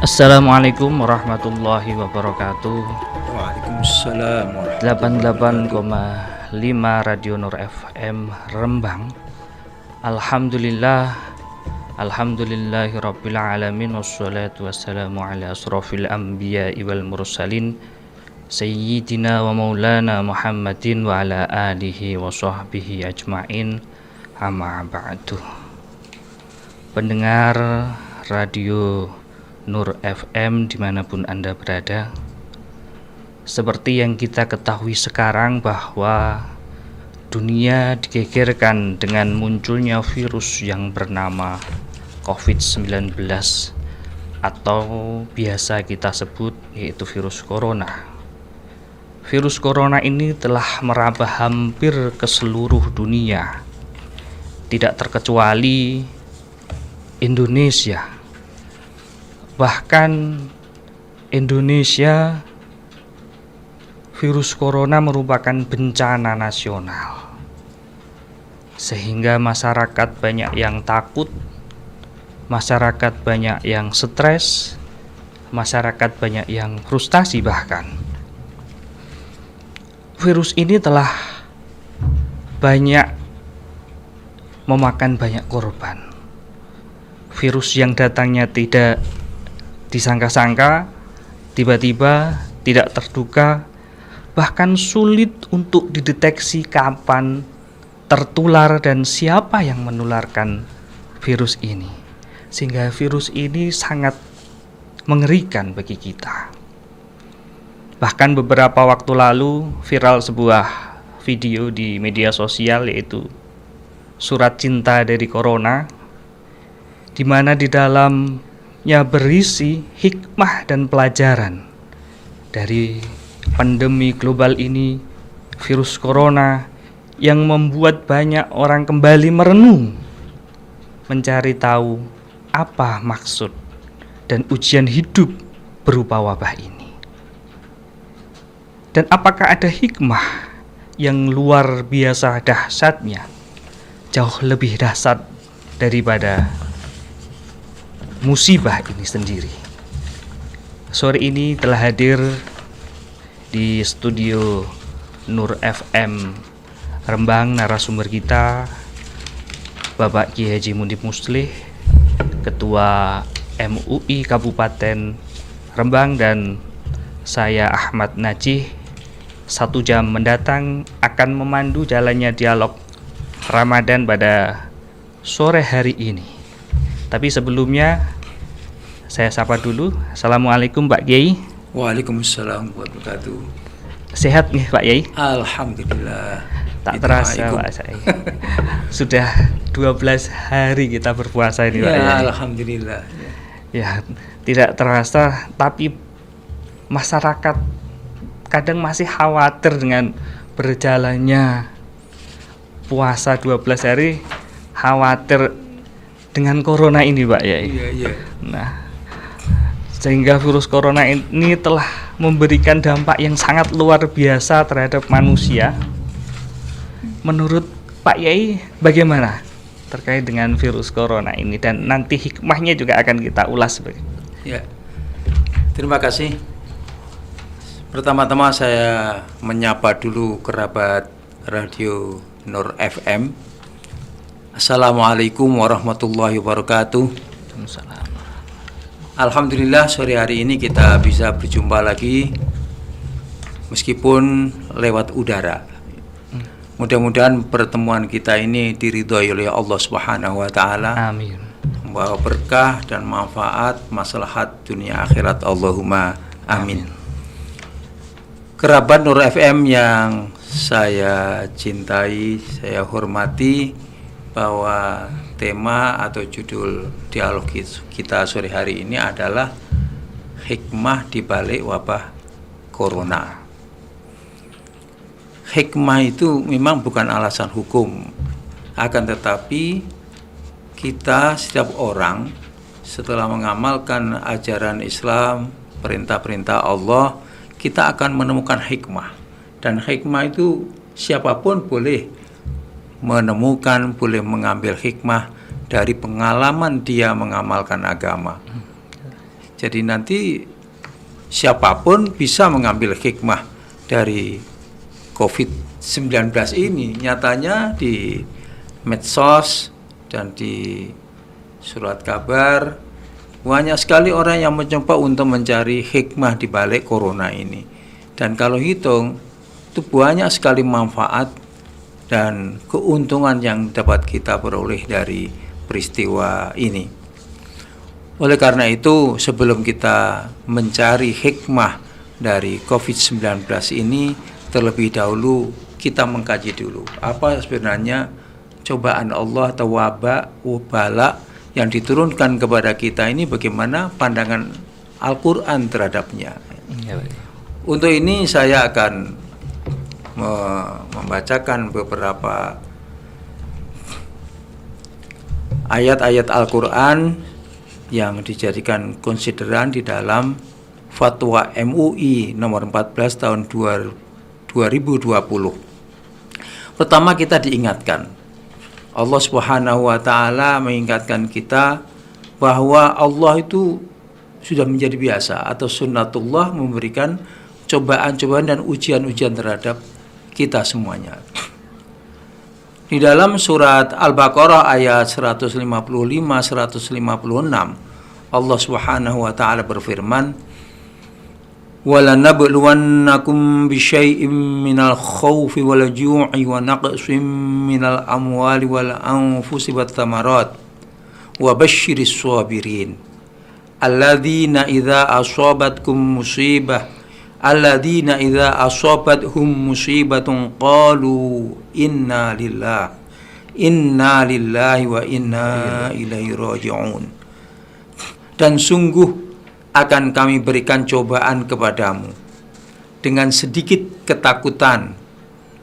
Assalamualaikum warahmatullahi wabarakatuh. Waalaikumsalam warahmatullahi 88,5 Radio Nur FM Rembang. Alhamdulillahirabbil alamin wassalatu wassalamu ala asrofil anbiya'i wal mursalin sayyidina wa maulana Muhammadin wa ala alihi wa sahbihi ajma'in. Amma ba'du. Pendengar Radio Nur FM dimanapun Anda berada, seperti yang kita ketahui sekarang bahwa dunia digegerkan dengan munculnya virus yang bernama COVID-19 atau biasa kita sebut yaitu virus corona. Virus corona ini telah merambah hampir ke seluruh dunia, tidak terkecuali Indonesia. Bahkan Indonesia, virus corona merupakan bencana nasional, sehingga masyarakat banyak yang takut, masyarakat banyak yang stres, masyarakat banyak yang frustasi. Bahkan virus ini telah banyak memakan banyak korban. Virus yang datangnya tidak disangka-sangka, tiba-tiba, tidak terduga, bahkan sulit untuk dideteksi kapan tertular dan siapa yang menularkan virus ini. Sehingga virus ini sangat mengerikan bagi kita. Bahkan beberapa waktu lalu viral sebuah video di media sosial, yaitu surat cinta dari corona, di mana di dalamnya berisi hikmah dan pelajaran dari pandemi global ini, virus corona, yang membuat banyak orang kembali merenung, mencari tahu apa maksud dan ujian hidup berupa wabah ini. Dan apakah ada hikmah yang luar biasa dahsyatnya, jauh lebih dahsyat daripada musibah ini sendiri. Sore ini telah hadir di studio Nur FM Rembang narasumber kita Bapak Kiai Haji Mundib Muslih, Ketua MUI Kabupaten Rembang, dan saya Ahmad Najih. 1 jam mendatang akan memandu jalannya dialog Ramadan pada sore hari ini. Tapi sebelumnya saya sapa dulu. Assalamualaikum Pak Kiai. Waalaikumsalam warahmatullahi wabarakatuh. Sehat nih Pak Kiai? Alhamdulillah. Tak terasa Pak saya. Sudah 12 hari kita berpuasa ini Pak Kiai. Alhamdulillah. Ya, tidak terasa, tapi masyarakat kadang masih khawatir dengan berjalannya puasa 12 hari, khawatir dengan corona ini Pak ya. Iya. Nah, sehingga virus corona ini telah memberikan dampak yang sangat luar biasa terhadap manusia. Menurut Pak Yai bagaimana terkait dengan virus corona ini, dan nanti hikmahnya juga akan kita ulas. Ya. Terima kasih. Pertama-tama saya menyapa dulu kerabat Radio Nur FM. Assalamualaikum warahmatullahi wabarakatuh. Alhamdulillah sore hari ini kita bisa berjumpa lagi meskipun lewat udara. Mudah-mudahan pertemuan kita ini diridhoi oleh Allah Subhanahu wa taala. Amin. Membawa berkah dan manfaat maslahat dunia akhirat. Allahumma amin. Kerabat Nur FM yang saya cintai, saya hormati, bahwa tema atau judul dialog kita sore hari ini adalah hikmah di balik wabah corona. Hikmah itu memang bukan alasan hukum, akan tetapi kita setiap orang setelah mengamalkan ajaran Islam, perintah-perintah Allah, kita akan menemukan hikmah. Dan hikmah itu siapapun boleh menemukan, boleh mengambil hikmah dari pengalaman dia mengamalkan agama. Jadi nanti siapapun bisa mengambil hikmah dari COVID-19 ini. Nyatanya di medsos dan di surat kabar banyak sekali orang yang mencoba untuk mencari hikmah di balik corona ini. Dan kalau hitung, itu banyak sekali manfaat dan keuntungan yang dapat kita peroleh dari peristiwa ini. Oleh karena itu, sebelum kita mencari hikmah dari COVID-19 ini, terlebih dahulu kita mengkaji dulu apa sebenarnya cobaan Allah atau wabala yang diturunkan kepada kita ini, bagaimana pandangan Al-Quran terhadapnya. Untuk ini saya akan membacakan beberapa ayat-ayat Al-Quran yang dijadikan konsideran di dalam Fatwa MUI nomor 14 tahun 2020. Pertama, kita diingatkan, Allah Subhanahu wa Ta'ala mengingatkan kita bahwa Allah itu sudah menjadi biasa atau sunnatullah memberikan cobaan-cobaan dan ujian-ujian terhadap kita semuanya. Di dalam surat Al-Baqarah ayat 155-156, Allah Subhanahu wa Ta'ala berfirman, وَلَنَبْلُوَنَّكُمْ بِشَيْءٍ مِّنَ الْخَوْفِ وَالْجُوعِ وَنَقْصٍ مِّنَ الْأَمْوَالِ وَالْأَنفُسِ وَالثَّمَرَاتِ وَبَشِّرِ الصَّابِرِينَ الَّذِينَ إِذَا أَصَابَتْهُمْ مُصِيبَةٌ قَالُوا إِنَّا لِلَّهِ وَإِنَّا إِلَيْهِ رَاجِعُونَ. Dan sungguh akan kami berikan cobaan kepadamu dengan sedikit ketakutan,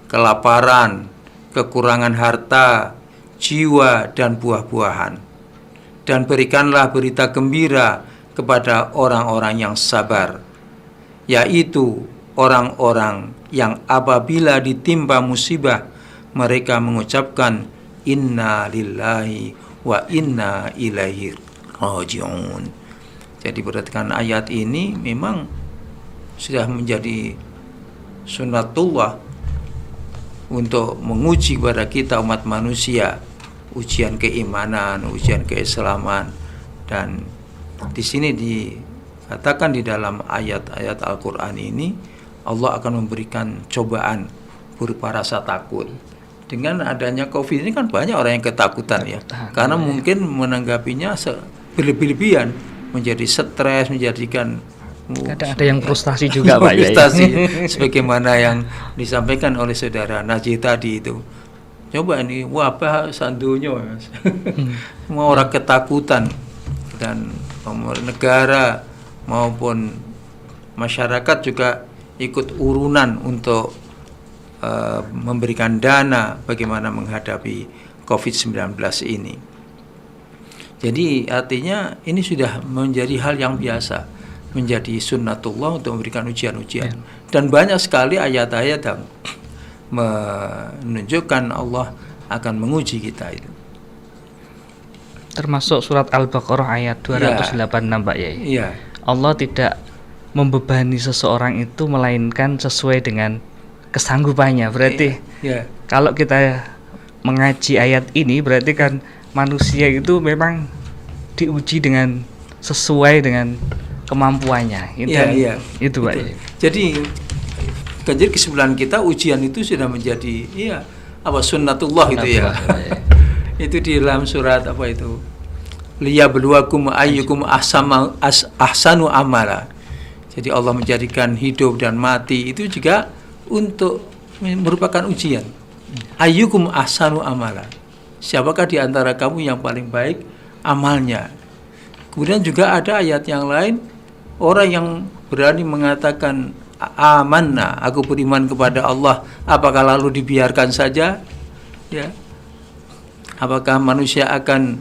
kelaparan, kekurangan harta, jiwa, dan buah-buahan. Dan berikanlah berita gembira kepada orang-orang yang sabar, yaitu orang-orang yang apabila ditimpa musibah, mereka mengucapkan inna lillahi wa inna ilaihi raji'un. Jadi berdasarkan ayat ini memang sudah menjadi sunnatullah untuk menguji kepada kita umat manusia, ujian keimanan, ujian keislaman. Dan di sini dikatakan di dalam ayat-ayat Al-Quran ini, Allah akan memberikan cobaan berupa rasa takut. Dengan adanya COVID ini kan banyak orang yang ketakutan ya, karena mungkin menanggapinya berlebih-lebihan, menjadi stres, menjadikan kadang ada yang frustasi juga Pak Yai. Frustasi, sebagaimana yang disampaikan oleh saudara Najih tadi itu. Coba ini wabah sandunya, semua orang ketakutan, dan negara maupun masyarakat juga ikut urunan untuk memberikan dana bagaimana menghadapi COVID-19 ini. Jadi artinya ini sudah menjadi hal yang biasa, menjadi sunnatullah untuk memberikan ujian-ujian. Dan banyak sekali ayat-ayat yang menunjukkan Allah akan menguji kita itu. Termasuk surat Al-Baqarah ayat 286 Pak Yai. Iya. Allah tidak membebani seseorang itu melainkan sesuai dengan kesanggupannya. Berarti kalau kita mengaji ayat ini, berarti kan manusia itu memang diuji dengan sesuai dengan kemampuannya. Itu Pak. Jadi kesimpulan kita, ujian itu sudah menjadi sunnatullah itu ya. Itu di dalam surat apa itu? Liyabluwakum ayyukum ahsanu amala. Jadi Allah menjadikan hidup dan mati itu juga untuk merupakan ujian. Ayyukum ahsanu amala. Siapakah di antara kamu yang paling baik amalnya? Kemudian juga ada ayat yang lain, orang yang berani mengatakan amanna, aku beriman kepada Allah, apakah lalu dibiarkan saja? Ya. Apakah manusia akan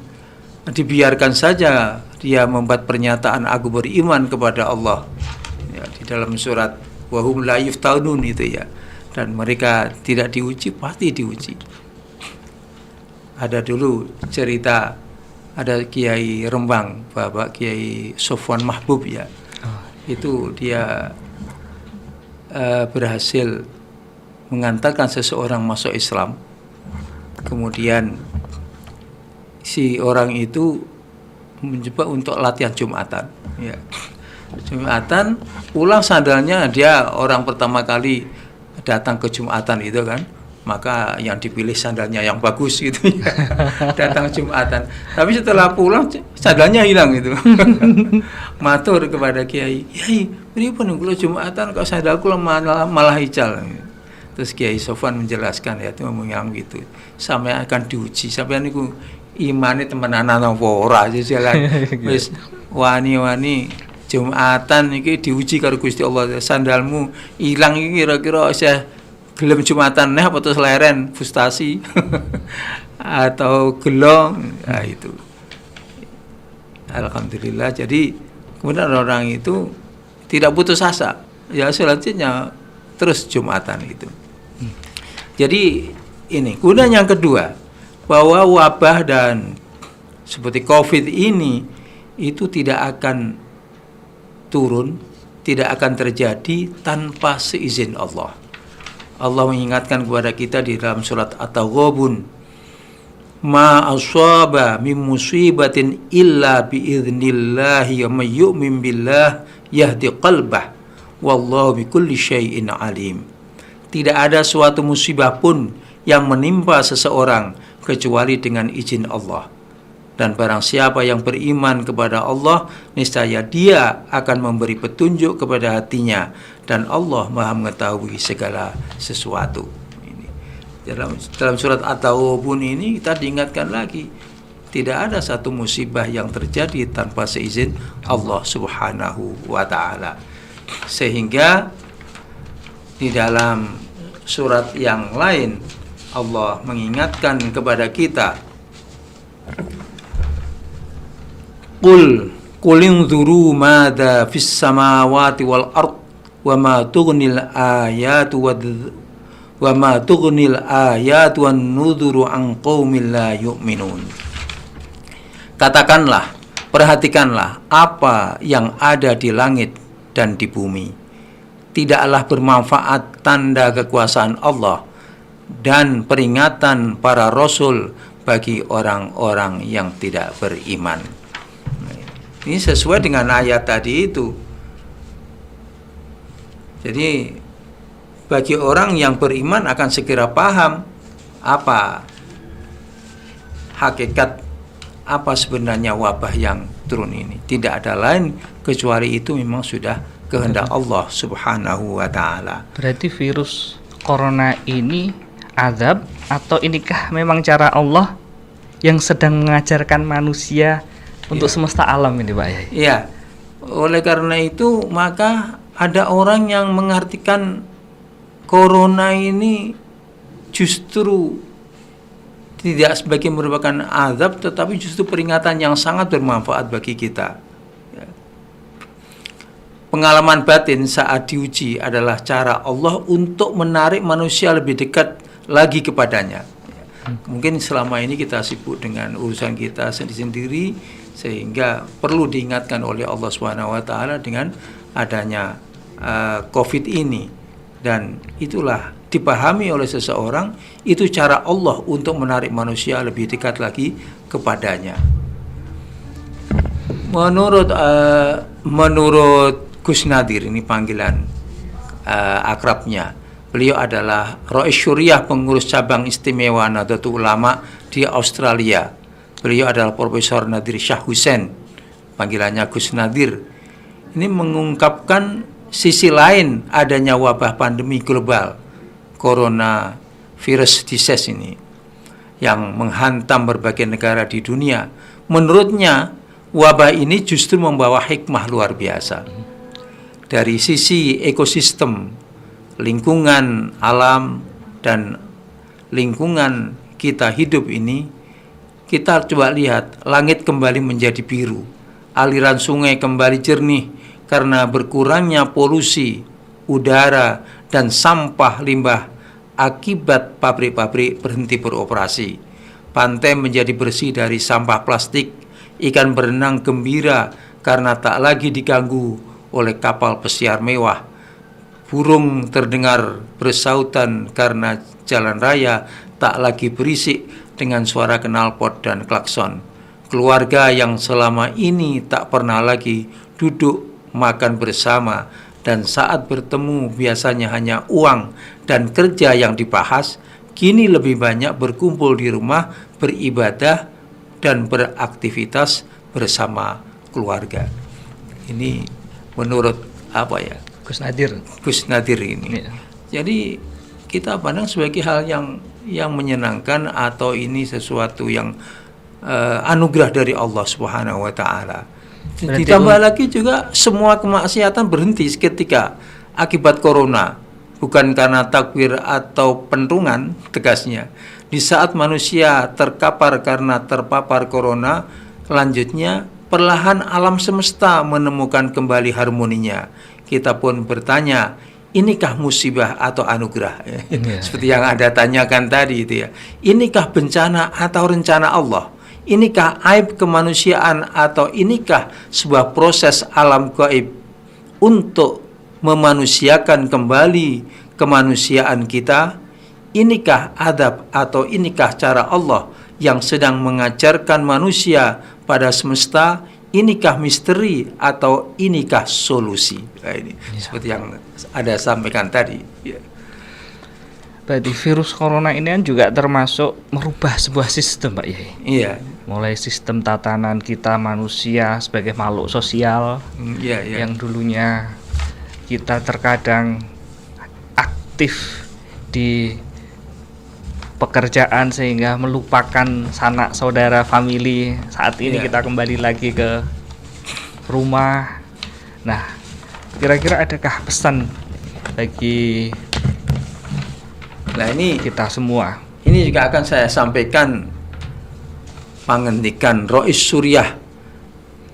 dibiarkan saja dia membuat pernyataan aku beriman kepada Allah? Ya, di dalam surat wahum la yuftanun itu ya. Dan mereka tidak diuji, pasti diuji. Ada dulu cerita ada Kiai Rembang, Bapak Kiai Sofwan Mahbub ya. Itu dia berhasil mengantarkan seseorang masuk Islam. Kemudian si orang itu mencoba untuk latihan Jumatan ya. Jumatan pulang sandalnya, dia orang pertama kali datang ke Jumatan itu kan, maka yang dipilih sandalnya yang bagus gitu ya. Datang Jumatan, tapi setelah pulang sandalnya hilang itu. Matur kepada Kiai, Kiai, pripun kula Jumatan kok sandal kula malah ical. Terus Kiai Sofwan menjelaskan, ya itu ngomong gitu, sampai akan diuji, sampai niku imane temenan ana apa ora jalan. Wis wani-wani Jumatan iki diuji karo Gusti Allah. Sandalmu ilang iki kira-kira isih gelem Jumatan neh apa terus leren frustasi atau gelo. Nah, itu alhamdulillah. Jadi kemudian orang itu tidak putus asa, ya selanjutnya terus Jumatan itu. Jadi ini kemudian yang kedua, bahwa wabah dan seperti COVID ini itu tidak akan turun, tidak akan terjadi tanpa seizin Allah. Allah mengingatkan kepada kita di dalam surat At-Taghabun, ma asaba min musibatin illa biidznillah wa may yu'min billah yahdi qalbah wallahu bikulli syai'in alim. Tidak ada suatu musibah pun yang menimpa seseorang kecuali dengan izin Allah. Dan barang siapa yang beriman kepada Allah, niscaya dia akan memberi petunjuk kepada hatinya, dan Allah Maha mengetahui segala sesuatu. Ini dalam surat At-Taghabun ini kita diingatkan lagi, tidak ada satu musibah yang terjadi tanpa seizin Allah Subhanahu wa taala. Sehingga di dalam surat yang lain Allah mengingatkan kepada kita, Qul inzuru madza fis samawati wal ard wa ma tughnil ayatu wan nudhuru an qaumin la yu'minun. Katakanlah, perhatikanlah apa yang ada di langit dan di bumi. Tidaklah bermanfaat tanda kekuasaan Allah dan peringatan para rasul bagi orang-orang yang tidak beriman. Ini sesuai dengan ayat tadi itu. Jadi bagi orang yang beriman akan segera paham apa hakikat, apa sebenarnya wabah yang turun ini. Tidak ada lain kecuali itu memang sudah kehendak Allah Subhanahu wa taala. Berarti virus corona ini azab, atau inikah memang cara Allah yang sedang mengajarkan manusia untuk semesta alam ini, Pak Yai? Iya. Oleh karena itu maka ada orang yang mengartikan corona ini justru tidak sebagai merupakan azab, tetapi justru peringatan yang sangat bermanfaat bagi kita. Pengalaman batin saat diuji adalah cara Allah untuk menarik manusia lebih dekat lagi kepadanya. Mungkin selama ini kita sibuk dengan urusan kita sendiri-sendiri, sehingga perlu diingatkan oleh Allah SWT dengan adanya COVID ini. Dan itulah dipahami oleh seseorang, itu cara Allah untuk menarik manusia lebih dekat lagi kepadanya. Menurut Gus Nadir, ini panggilan akrabnya, beliau adalah Rais Syuriah, pengurus cabang istimewa Nahdlatul Ulama di Australia. Beliau adalah Profesor Nadir Shah Hussein, panggilannya Gus Nadir. Ini mengungkapkan sisi lain adanya wabah pandemi global coronavirus disease ini yang menghantam berbagai negara di dunia. Menurutnya wabah ini justru membawa hikmah luar biasa. Dari sisi ekosistem, lingkungan alam dan lingkungan kita hidup ini, kita coba lihat, langit kembali menjadi biru, aliran sungai kembali jernih karena berkurangnya polusi udara dan sampah limbah akibat pabrik-pabrik berhenti beroperasi. Pantai menjadi bersih dari sampah plastik ikan berenang gembira karena tak lagi diganggu oleh kapal pesiar mewah. Burung terdengar bersautan karena jalan raya tak lagi berisik dengan suara knalpot dan klakson. Keluarga yang selama ini tak pernah lagi duduk makan bersama dan saat bertemu biasanya hanya uang dan kerja yang dibahas, kini lebih banyak berkumpul di rumah, beribadah dan beraktivitas bersama keluarga. Ini menurut apa ya? Gus Nadir ini. Iya. Jadi kita pandang sebagai hal yang menyenangkan atau ini sesuatu yang anugerah dari Allah Subhanahu wa taala. Ditambah lagi juga semua kemaksiatan berhenti seketika akibat corona, bukan karena takbir atau pentungan tegasnya. Di saat manusia terkapar karena terpapar corona, selanjutnya perlahan alam semesta menemukan kembali harmoninya. Kita pun bertanya, inikah musibah atau anugerah? Seperti yang Anda tanyakan tadi itu ya. Inikah bencana atau rencana Allah? Inikah aib kemanusiaan atau inikah sebuah proses alam gaib untuk memanusiakan kembali kemanusiaan kita? Inikah adab atau inikah cara Allah yang sedang mengajarkan manusia pada semesta? Inikah misteri atau inikah solusi? Nah, ini seperti yang ada sampaikan tadi. Ya. Berarti virus corona ini kan juga termasuk merubah sebuah sistem, Pak Yai. Iya. Mulai sistem tatanan kita manusia sebagai makhluk sosial, yang dulunya kita terkadang aktif di pekerjaan sehingga melupakan sanak saudara family. Saat ini kita kembali lagi ke rumah. Nah, kira-kira adakah pesan bagi kita semua? Ini juga akan saya sampaikan pangandikan Rois Suriah.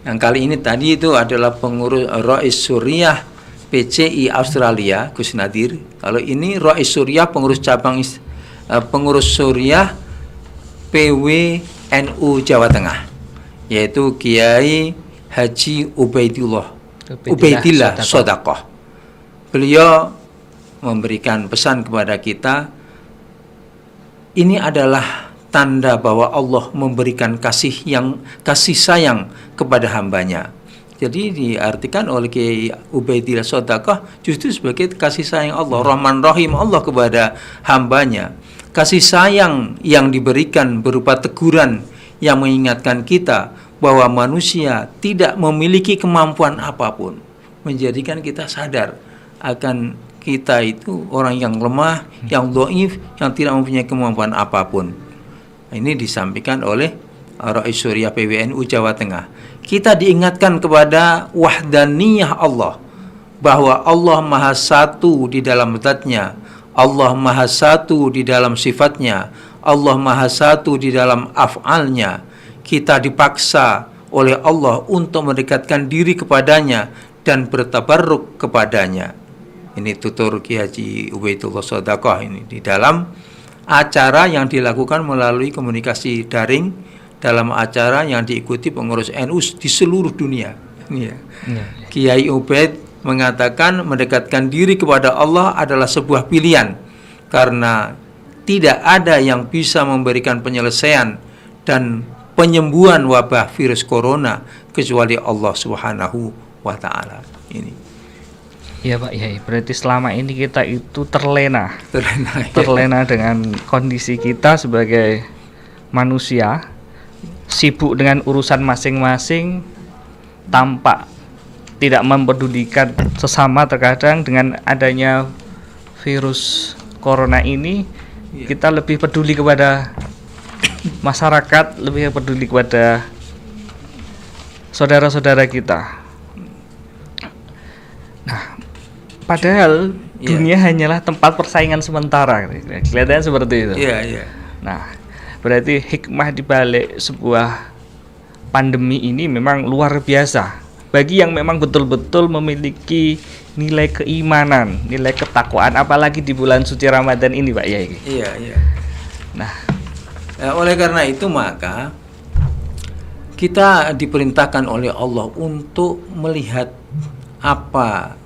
Yang kali ini tadi itu adalah pengurus Rois Suriah PCI Australia, Gus Nadir. Kalau ini Rois Suriah pengurus Suriah PWNU Jawa Tengah, yaitu Kiai Haji Ubaidillah Sodakoh. Beliau memberikan pesan kepada kita, ini adalah tanda bahwa Allah memberikan kasih sayang kepada hambanya. Jadi diartikan oleh Kiai Ubaidillah Sodakoh justru sebagai kasih sayang Allah, Rahman Rahim Allah kepada hambanya. Kasih sayang yang diberikan berupa teguran yang mengingatkan kita bahwa manusia tidak memiliki kemampuan apapun, menjadikan kita sadar akan kita itu orang yang lemah, yang dhaif, yang tidak mempunyai kemampuan apapun. Ini disampaikan oleh Rois Suriah PWNU Jawa Tengah. Kita diingatkan kepada wahdaniyah Allah, bahwa Allah Maha Satu di dalam zat-Nya, Allah Maha Satu di dalam sifatnya, Allah Maha Satu di dalam af'alnya. Kita dipaksa oleh Allah untuk mendekatkan diri kepadanya dan bertabarruk kepadanya. Ini tutur Kiai Haji Ubaidillah Sodakoh ini di dalam acara yang dilakukan melalui komunikasi daring, dalam acara yang diikuti pengurus NU di seluruh dunia. Kiai Ubaid mengatakan mendekatkan diri kepada Allah adalah sebuah pilihan, karena tidak ada yang bisa memberikan penyelesaian dan penyembuhan wabah virus corona kecuali Allah Subhanahu wa taala. Ini. Ya Pak Yai, berarti selama ini kita itu terlena Ya. dengan kondisi kita sebagai manusia, sibuk dengan urusan masing-masing tanpa tidak mempedulikan sesama. Terkadang dengan adanya virus corona ini, kita lebih peduli kepada masyarakat, lebih peduli kepada saudara-saudara kita. Nah, padahal dunia hanyalah tempat persaingan sementara, kelihatannya seperti itu. Nah, berarti hikmah dibalik sebuah pandemi ini memang luar biasa bagi yang memang betul-betul memiliki nilai keimanan, nilai ketakwaan, apalagi di bulan suci Ramadan ini, Pak Yai. Iya. Nah, oleh karena itu maka kita diperintahkan oleh Allah untuk melihat apa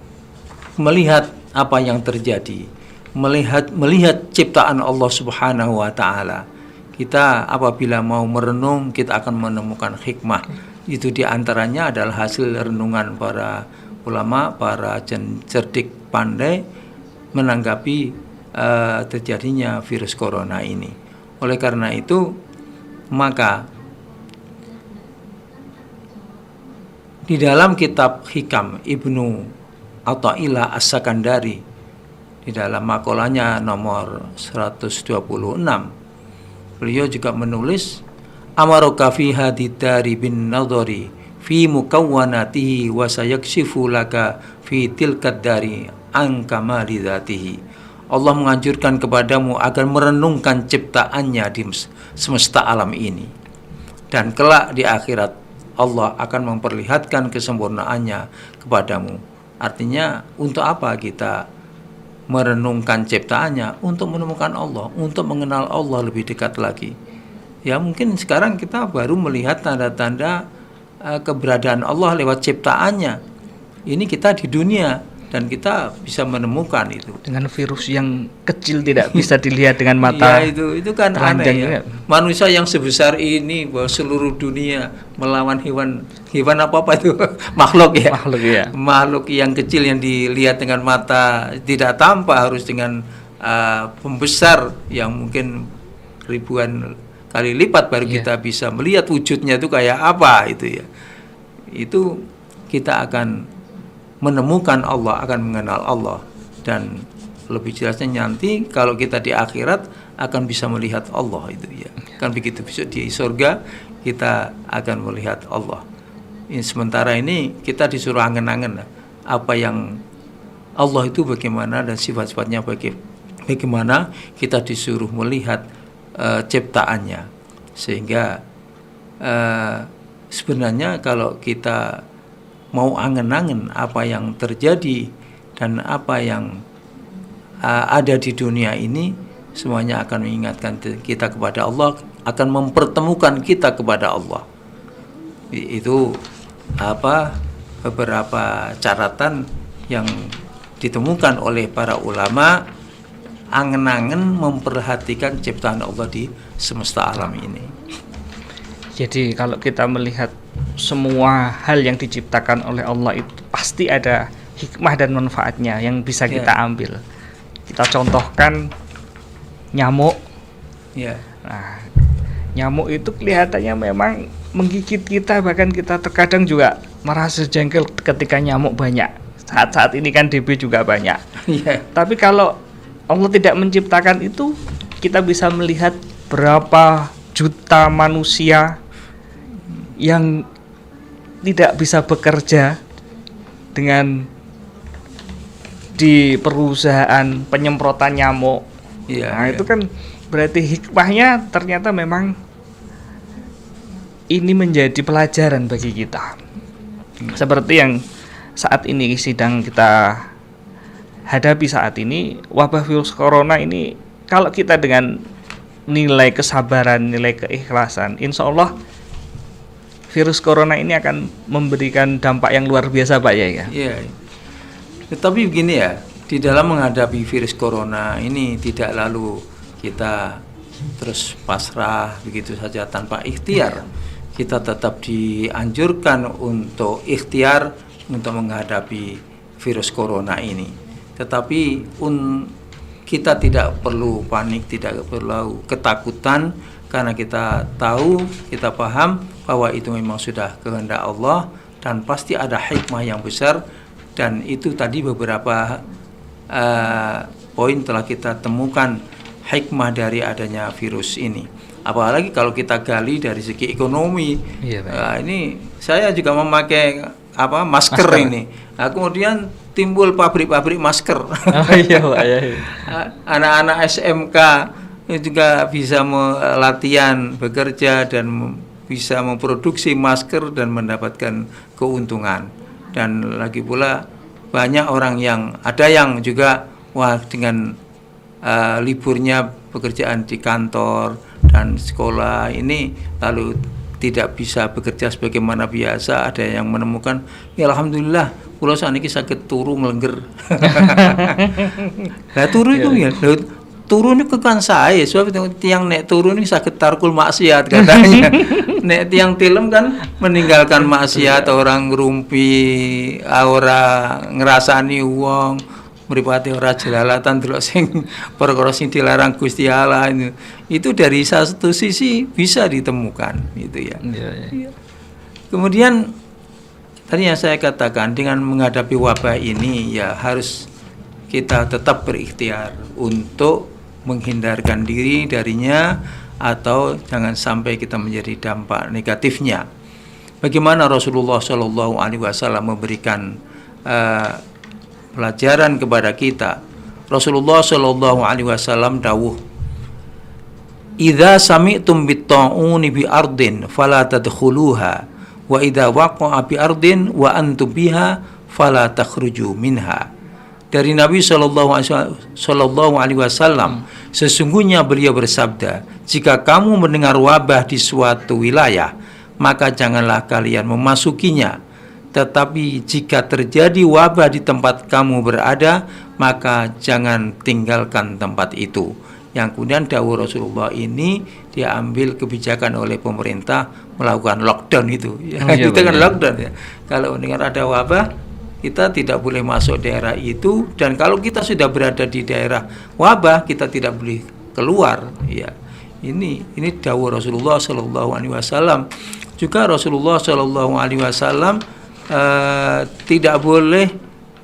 yang terjadi, melihat ciptaan Allah Subhanahu wa taala. Kita apabila mau merenung, kita akan menemukan hikmah. Itu diantaranya adalah hasil renungan para ulama, para cerdik pandai menanggapi terjadinya virus corona ini. Oleh karena itu, maka di dalam kitab Hikam Ibnu Athaillah As-Sakandari, di dalam makalahnya nomor 126, beliau juga menulis, amaroka fi hadidari bin nadhari fi mukawwanatihi wa sayakshifu laka fi tilkad dari an kamali dzatihi. Allah menganjurkan kepadamu agar merenungkan ciptaannya di semesta alam ini, dan kelak di akhirat Allah akan memperlihatkan kesempurnaannya kepadamu. Artinya, untuk apa kita merenungkan ciptaannya? Untuk menemukan Allah, untuk mengenal Allah lebih dekat lagi. Ya, mungkin sekarang kita baru melihat tanda-tanda keberadaan Allah lewat ciptaannya. Ini kita di dunia dan kita bisa menemukan itu dengan virus yang kecil tidak bisa dilihat dengan mata. Ya, itu kan aneh ya. Manusia yang sebesar ini bahwa seluruh dunia melawan hewan apa itu makhluk ya. Makhluk yang kecil yang dilihat dengan mata tidak tampak, harus dengan pembesar yang mungkin ribuan kali lipat baru kita bisa melihat wujudnya itu kayak apa itu ya. Itu kita akan menemukan Allah, akan mengenal Allah, dan lebih jelasnya nanti kalau kita di akhirat akan bisa melihat Allah itu ya. Kan begitu, besok di surga kita akan melihat Allah. Sementara ini kita disuruh angen-angen apa yang Allah itu bagaimana dan sifat-sifatnya bagaimana, kita disuruh melihat ciptaannya. Sehingga sebenarnya kalau kita mau angen-angen apa yang terjadi dan apa yang ada di dunia ini, semuanya akan mengingatkan kita kepada Allah, akan mempertemukan kita kepada Allah. Itu beberapa catatan yang ditemukan oleh para ulama, angen-angen memperhatikan ciptaan Allah di semesta alam ini. Jadi kalau kita melihat semua hal yang diciptakan oleh Allah itu pasti ada hikmah dan manfaatnya yang bisa kita ambil. Kita contohkan nyamuk. Nah, nyamuk itu kelihatannya memang menggigit kita, bahkan kita terkadang juga merasa jengkel ketika nyamuk banyak. Saat-saat ini kan DB juga banyak. Tapi kalau Allah tidak menciptakan itu, kita bisa melihat berapa juta manusia yang tidak bisa bekerja dengan di perusahaan penyemprotan nyamuk. Itu kan berarti hikmahnya ternyata memang ini menjadi pelajaran bagi kita. Seperti yang saat ini sedang kita hadapi saat ini, wabah virus corona ini, kalau kita dengan nilai kesabaran, nilai keikhlasan, insya Allah virus corona ini akan memberikan dampak yang luar biasa, Pak ya. Tetapi begini ya, di dalam menghadapi virus corona ini tidak lalu kita terus pasrah begitu saja tanpa ikhtiar. Kita tetap dianjurkan untuk ikhtiar untuk menghadapi virus corona ini. Tetapi kita tidak perlu panik, tidak perlu ketakutan, karena kita tahu, kita paham bahwa itu memang sudah kehendak Allah dan pasti ada hikmah yang besar. Dan itu tadi beberapa poin telah kita temukan hikmah dari adanya virus ini. Apalagi kalau kita gali dari segi ekonomi. Ini saya juga memakai masker ini. Kemudian timbul pabrik-pabrik masker. Anak-anak SMK juga bisa latihan bekerja dan bisa memproduksi masker dan mendapatkan keuntungan. Dan lagi pula banyak orang yang juga dengan liburnya pekerjaan di kantor dan sekolah ini, lalu tidak bisa bekerja sebagaimana biasa, ada yang menemukan ya alhamdulillah kula saniki saged turu nglengger. Lah turu itu ya, turu niku kan sae sebab tiyang nek turu niku saged tarkul maksiat katanya. Nek tiyang tilem kan meninggalkan maksiat, orang ngrumpi, ora ngrasani wong, mripate ora jelalatan delok sing perkara sing dilarang Gusti Allah itu dari satu sisi bisa ditemukan gitu ya. Kemudian tadi yang saya katakan dengan menghadapi wabah ini ya harus kita tetap berikhtiar untuk menghindarkan diri darinya atau jangan sampai kita menjadi dampak negatifnya. Bagaimana Rasulullah Shallallahu Alaihi Wasallam memberikan pelajaran kepada kita. Rasulullah Shallallahu Alaihi Wasallam dawuh, "Idza sami'tum bit-ta'uni bi ardin fala tadkhuluha wa idza waqa'a bi ardin wa antum biha fala takhruju minha." Dari Nabi Shallallahu Alaihi Wasallam, sesungguhnya beliau bersabda, jika kamu mendengar wabah di suatu wilayah, maka janganlah kalian memasukinya. Tetapi jika terjadi wabah di tempat kamu berada, maka jangan tinggalkan tempat itu. Yang kemudian dawuh Rasulullah ini diambil kebijakan oleh pemerintah melakukan lockdown itu. Itu kan lockdown ya. Kalau mendengar ada wabah, kita tidak boleh masuk daerah itu, dan kalau kita sudah berada di daerah wabah, kita tidak boleh keluar. Ya, ini dawuh Rasulullah Shallallahu Alaihi Wasallam. Juga Rasulullah Shallallahu Alaihi Wasallam tidak boleh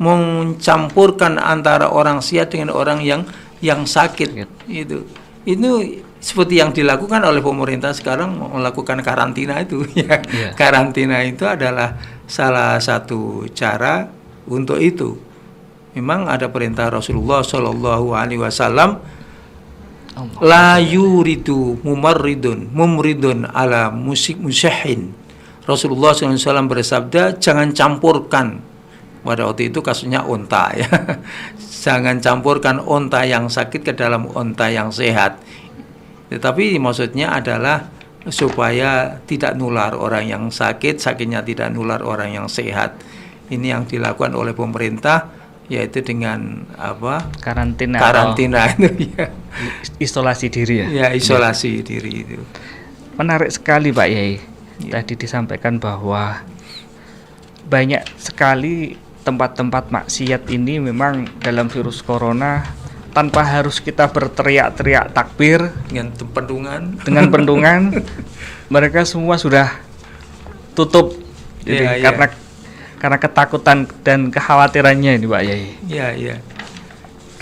mencampurkan antara orang sehat dengan orang yang sakit. Itu seperti yang dilakukan oleh pemerintah sekarang, melakukan karantina itu. Ya. Karantina itu adalah salah satu cara untuk itu. Memang ada perintah Rasulullah Shallallahu Alaihi Wasallam, la yuridu mumridun ala musyahin. Rasulullah SAW bersabda, jangan campurkan. Pada waktu itu kasusnya onta ya. Jangan campurkan onta yang sakit ke dalam onta yang sehat. Tetapi maksudnya adalah supaya tidak nular orang yang sakit, sakitnya tidak nular orang yang sehat. Ini yang dilakukan oleh pemerintah, yaitu dengan apa? Karantina itu ya. Isolasi diri ya. Ya, isolasi diri itu. Menarik sekali Pak Yai. Tadi disampaikan bahwa banyak sekali tempat-tempat maksiat ini memang dalam virus corona tanpa harus kita berteriak-teriak takbir dengan pendungan mereka semua sudah tutup. Jadi karena ketakutan dan kekhawatirannya ini Pak Yai. Iya.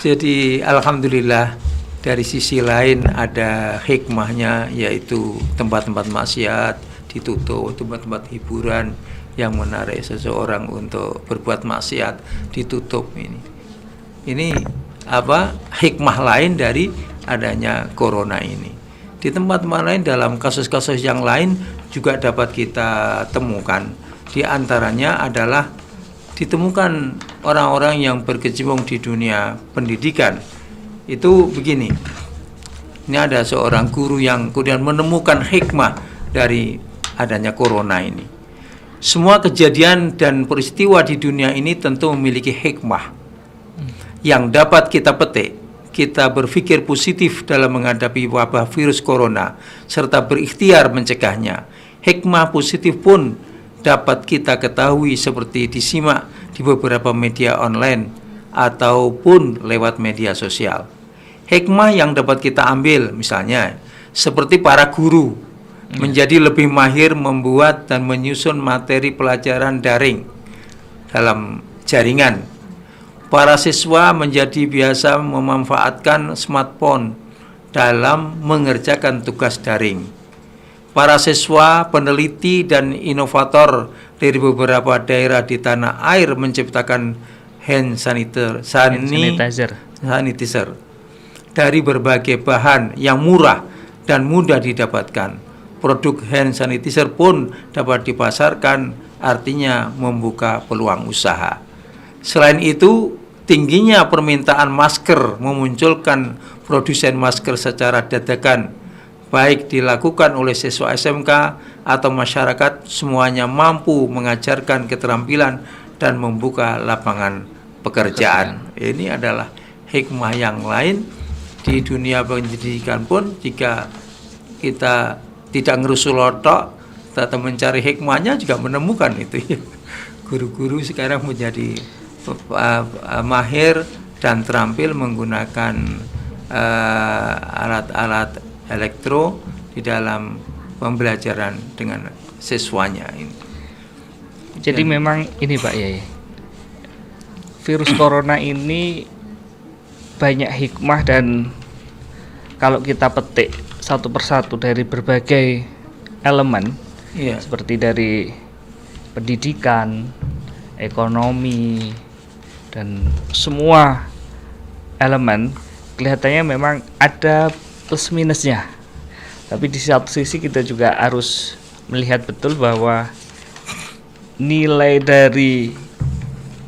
Jadi alhamdulillah dari sisi lain ada hikmahnya, yaitu tempat-tempat maksiat ditutup, tempat-tempat hiburan yang menarik seseorang untuk berbuat maksiat ditutup. Ini apa hikmah lain dari adanya corona ini. Di tempat-tempat lain, dalam kasus-kasus yang lain juga dapat kita temukan. Di antaranya adalah ditemukan orang-orang yang berkecimpung di dunia pendidikan. Itu begini, ini ada seorang guru yang kemudian menemukan hikmah dari adanya corona ini. Semua kejadian dan peristiwa di dunia ini tentu memiliki hikmah yang dapat kita petik. Kita berpikir positif dalam menghadapi wabah virus corona serta berikhtiar mencegahnya. Hikmah positif pun dapat kita ketahui seperti disimak di beberapa media online ataupun lewat media sosial. Hikmah yang dapat kita ambil misalnya seperti para guru menjadi lebih mahir membuat dan menyusun materi pelajaran daring dalam jaringan. Para siswa menjadi biasa memanfaatkan smartphone dalam mengerjakan tugas daring. Para siswa, peneliti, dan inovator dari beberapa daerah di tanah air menciptakan hand sanitizer dari berbagai bahan yang murah dan mudah didapatkan. Produk hand sanitizer pun dapat dipasarkan, artinya membuka peluang usaha. Selain itu, tingginya permintaan masker memunculkan produsen masker secara dadakan baik dilakukan oleh siswa SMK atau masyarakat, semuanya mampu mengajarkan keterampilan dan membuka lapangan pekerjaan. Ini adalah hikmah yang lain di dunia pendidikan pun. Jika kita tidak ngerusul otak, tetap mencari hikmahnya juga menemukan itu ya. Guru-guru sekarang menjadi mahir dan terampil menggunakan alat-alat elektro di dalam pembelajaran dengan siswanya ini. Jadi memang ini Pak Yai, virus corona ini banyak hikmah, dan kalau kita petik satu persatu dari berbagai elemen, seperti dari pendidikan, ekonomi, dan semua elemen, kelihatannya memang ada plus minusnya. Tapi di satu sisi kita juga harus melihat betul bahwa nilai dari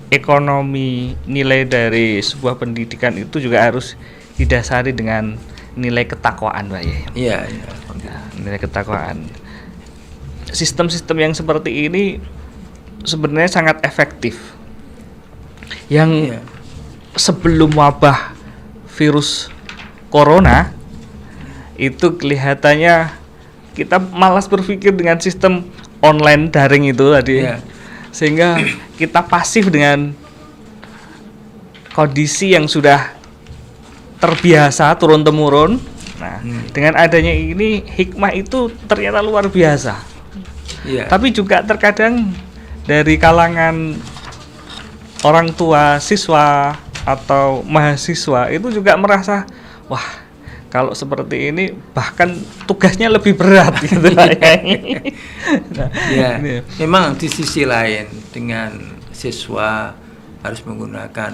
ekonomi, nilai dari sebuah pendidikan itu juga harus didasari dengan nilai ketakwaan, Pak ya. Iya. Nilai ketakwaan. Sistem-sistem yang seperti ini sebenarnya sangat efektif. Yang sebelum wabah virus corona itu kelihatannya kita malas berpikir dengan sistem online daring itu tadi, sehingga kita pasif dengan kondisi yang sudah terbiasa turun-temurun. Nah, dengan adanya ini hikmah itu ternyata luar biasa. Tapi juga terkadang dari kalangan orang tua siswa atau mahasiswa itu juga merasa, wah, kalau seperti ini bahkan tugasnya lebih berat gitu. Memang di sisi lain dengan siswa harus menggunakan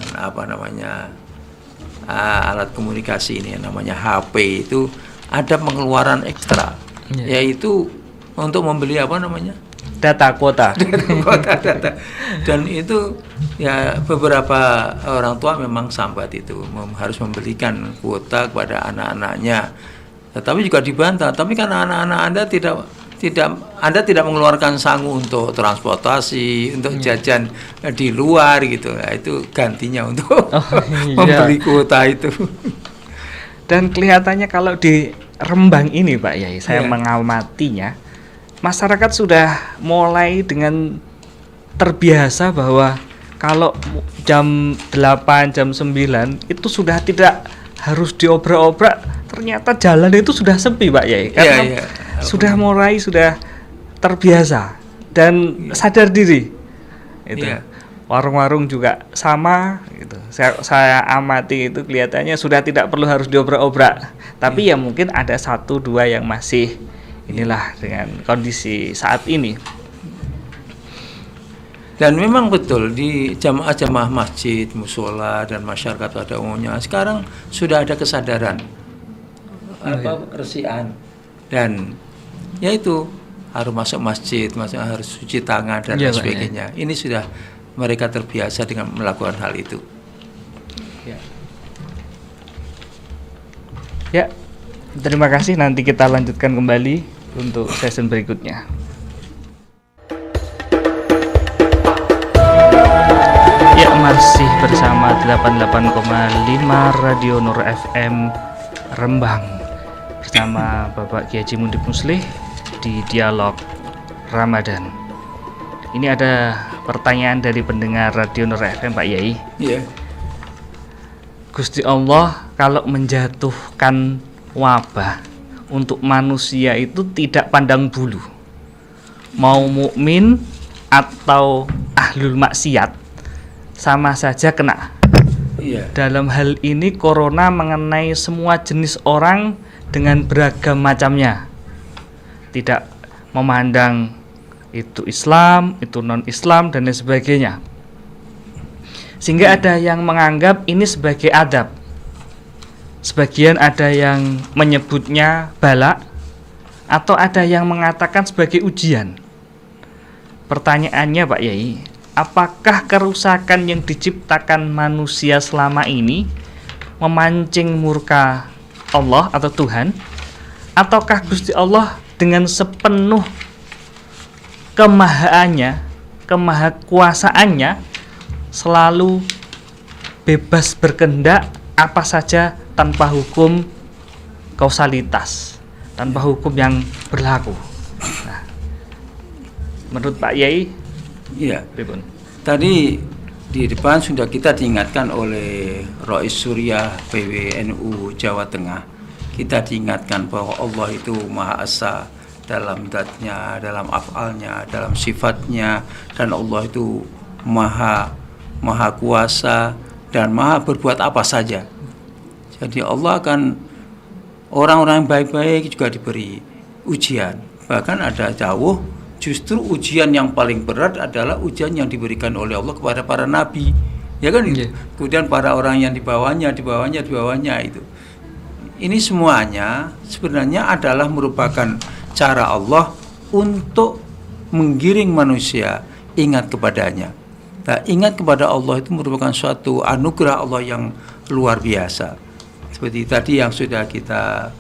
alat komunikasi ini yang namanya HP, itu ada pengeluaran ekstra, yaitu untuk membeli data kuota. Dan itu ya beberapa orang tua memang sambat itu harus membelikan kuota kepada anak-anaknya. Tetapi juga dibantah, tapi karena anak-anak Anda tidak mengeluarkan sangu untuk transportasi, untuk jajan di luar gitu. Nah, itu gantinya untuk membeli kuota itu. Dan kelihatannya kalau di Rembang ini Pak Yai, saya mengamatinya, masyarakat sudah mulai dengan terbiasa bahwa kalau jam 8, jam 9 itu sudah tidak harus diobrak-obrak, ternyata jalan itu sudah sepi Pak Yai, karena sudah terbiasa dan sadar diri. Itu. Warung-warung juga sama gitu. Saya amati itu kelihatannya sudah tidak perlu harus diobrak-obrak. Tapi ya mungkin ada 1-2 yang masih inilah dengan kondisi saat ini. Dan memang betul di jamaah-jamaah masjid, musola dan masyarakat pada umumnya sekarang sudah ada kesadaran keresian, dan yaitu harus masuk masjid, harus cuci tangan dan lain sebagainya. Ini sudah mereka terbiasa dengan melakukan hal itu. Ya, terima kasih. Nanti kita lanjutkan kembali untuk session berikutnya. Ya, masih bersama 88,5 Radio Nur FM Rembang bersama Bapak Kiai Haji Mundip Muslih di Dialog Ramadan. Ini ada pertanyaan dari pendengar Radio Nur FM, Pak Yai. Gusti Allah kalau menjatuhkan wabah untuk manusia itu tidak pandang bulu, mau mukmin atau ahlul maksiat sama saja kena. Dalam hal ini corona mengenai semua jenis orang dengan beragam macamnya, tidak memandang itu Islam, itu non-Islam dan lain sebagainya. Sehingga ada yang menganggap ini sebagai adab. Sebagian ada yang menyebutnya bala, atau ada yang mengatakan sebagai ujian. Pertanyaannya Pak Yai, apakah kerusakan yang diciptakan manusia selama ini memancing murka Allah atau Tuhan, ataukah Gusti Allah dengan sepenuh kemahaannya, kemahakuasaannya selalu bebas berkehendak apa saja tanpa hukum kausalitas, tanpa hukum yang berlaku. Nah, menurut Pak Yai, Iya. pripun? Tadi di depan sudah kita diingatkan oleh Rois Surya PWNU Jawa Tengah. Kita diingatkan bahwa Allah itu Maha Esa dalam zatnya, dalam af'alnya, dalam sifatnya, dan Allah itu maha kuasa dan maha berbuat apa saja. Jadi Allah akan, orang-orang yang baik-baik juga diberi ujian. Bahkan ada jauh, justru ujian yang paling berat adalah ujian yang diberikan oleh Allah kepada para nabi, ya kan itu. Kemudian para orang yang di bawahnya itu. Ini semuanya sebenarnya adalah merupakan cara Allah untuk menggiring manusia ingat kepadanya. Nah, ingat kepada Allah itu merupakan suatu anugerah Allah yang luar biasa. Seperti tadi yang sudah kita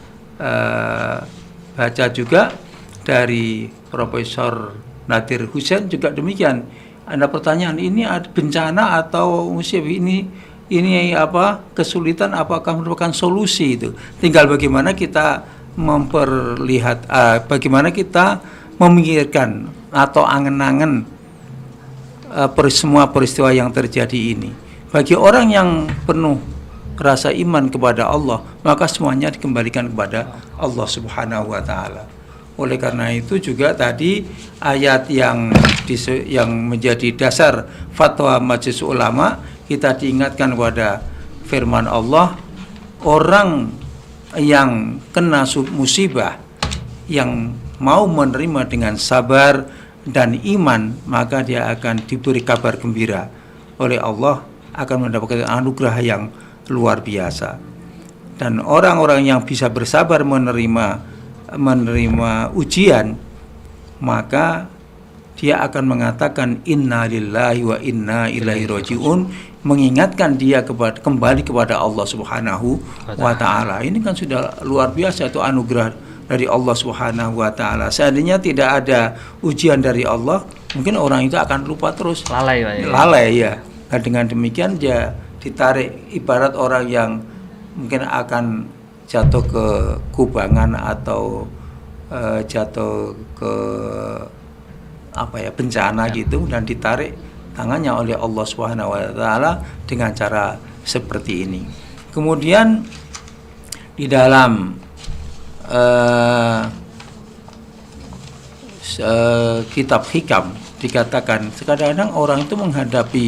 baca juga dari Profesor Nadir Hussein juga demikian. Ada pertanyaan, ini ada bencana atau musibah, ini apa kesulitan, apakah merupakan solusi itu? Tinggal bagaimana kita bagaimana kita memikirkan atau angen-angen semua peristiwa yang terjadi ini. Bagi orang yang penuh rasa iman kepada Allah, maka semuanya dikembalikan kepada Allah Subhanahu wa taala. Oleh karena itu juga tadi ayat yang menjadi dasar fatwa Majelis Ulama, kita diingatkan kepada firman Allah, orang yang kena musibah yang mau menerima dengan sabar dan iman, maka dia akan diberi kabar gembira oleh Allah, akan mendapatkan anugerah yang luar biasa. Dan orang-orang yang bisa bersabar menerima ujian, maka dia akan mengatakan inna lillahi wa inna ilaihi rajiun, mengingatkan dia kembali kepada Allah Subhanahu wa taala. Ini kan sudah luar biasa, itu anugerah dari Allah Subhanahu wa taala. Seandainya tidak ada ujian dari Allah, mungkin orang itu akan lupa terus, lalai ya. Dan dengan demikian dia ditarik, ibarat orang yang mungkin akan jatuh ke kubangan atau jatuh ke bencana gitu, dan ditarik tangannya oleh Allah Subhanahu wa taala dengan cara seperti ini. Kemudian di dalam kitab Hikam dikatakan, kadang-kadang orang itu menghadapi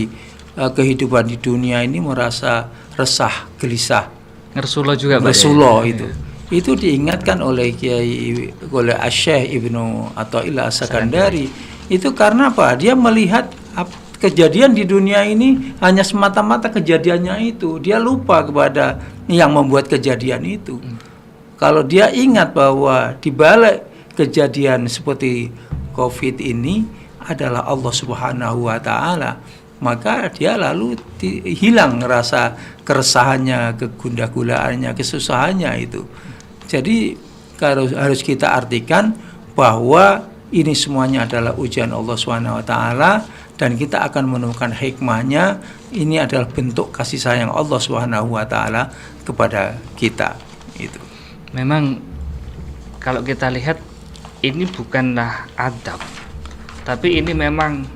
kehidupan di dunia ini merasa resah, gelisah. Ngersulo juga, Pak. Ngersulo itu diingatkan oleh Asy-Syaikh Ibnu Athaillah As-Sakandari. Itu karena apa? Dia melihat kejadian di dunia ini hanya semata-mata kejadiannya itu. Dia lupa kepada yang membuat kejadian itu. Kalau dia ingat bahwa di balik kejadian seperti Covid ini adalah Allah Subhanahu wa taala, maka dia lalu hilang rasa keresahannya, kegundah-gulaannya, kesusahannya itu. Jadi harus kita artikan bahwa ini semuanya adalah ujian Allah Subhanahu wa taala, dan kita akan menemukan hikmahnya. Ini adalah bentuk kasih sayang Allah Subhanahu wa taala kepada kita. Itu. Memang kalau kita lihat ini bukanlah adab, tapi ini memang